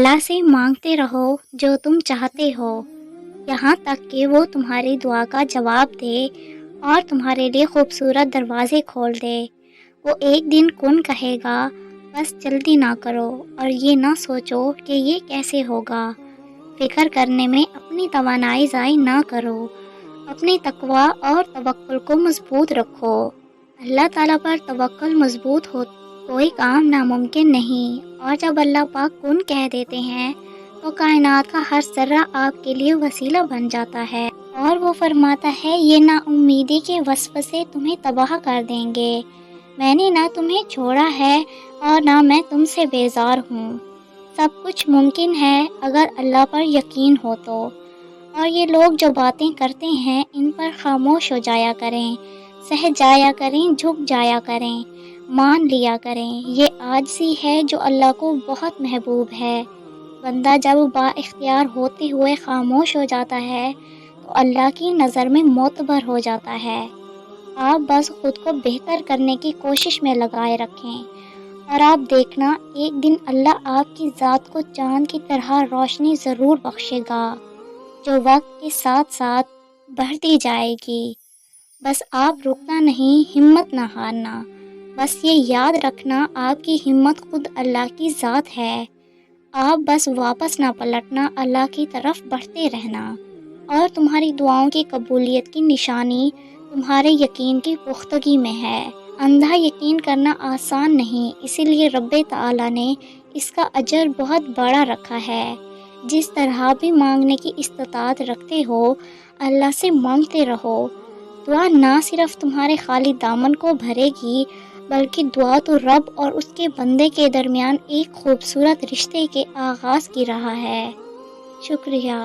اللہ سے مانگتے رہو جو تم چاہتے ہو، یہاں تک کہ وہ تمہاری دعا کا جواب دے اور تمہارے لیے خوبصورت دروازے کھول دے۔ وہ ایک دن کن کہے گا، بس جلدی نہ کرو اور یہ نہ سوچو کہ یہ کیسے ہوگا۔ فکر کرنے میں اپنی توانائی ضائع نہ کرو، اپنی تقوی اور توکل کو مضبوط رکھو۔ اللہ تعالیٰ پر توکل مضبوط ہو کوئی کام ناممکن نہیں، اور جب اللہ پاک کن کہہ دیتے ہیں تو کائنات کا ہر ذرہ آپ کے لیے وسیلہ بن جاتا ہے، اور وہ فرماتا ہے یہ نا امیدی کے وسوسے تمہیں تباہ کر دیں گے۔ میں نے نہ تمہیں چھوڑا ہے اور نہ میں تم سے بیزار ہوں۔ سب کچھ ممکن ہے اگر اللہ پر یقین ہو تو، اور یہ لوگ جو باتیں کرتے ہیں ان پر خاموش ہو جایا کریں، سہ جایا کریں، جھک جایا کریں، مان لیا کریں۔ یہ عاجزی ہے جو اللہ کو بہت محبوب ہے۔ بندہ جب با اختیار ہوتے ہوئے خاموش ہو جاتا ہے تو اللہ کی نظر میں معتبر ہو جاتا ہے۔ آپ بس خود کو بہتر کرنے کی کوشش میں لگائے رکھیں، اور آپ دیکھنا ایک دن اللہ آپ کی ذات کو چاند کی طرح روشنی ضرور بخشے گا، جو وقت کے ساتھ ساتھ بڑھتی جائے گی۔ بس آپ رکنا نہیں، ہمت نہ ہارنا۔ بس یہ یاد رکھنا آپ کی ہمت خود اللہ کی ذات ہے۔ آپ بس واپس نہ پلٹنا، اللہ کی طرف بڑھتے رہنا، اور تمہاری دعاؤں کی قبولیت کی نشانی تمہارے یقین کی پختگی میں ہے۔ اندھا یقین کرنا آسان نہیں، اسی لیے رب تعالیٰ نے اس کا اجر بہت بڑا رکھا ہے۔ جس طرح بھی مانگنے کی استطاعت رکھتے ہو اللہ سے مانگتے رہو۔ دعا نہ صرف تمہارے خالی دامن کو بھرے گی، بلکہ دعا تو رب اور اس کے بندے کے درمیان ایک خوبصورت رشتے کے آغاز کی راہ ہے۔ شکریہ۔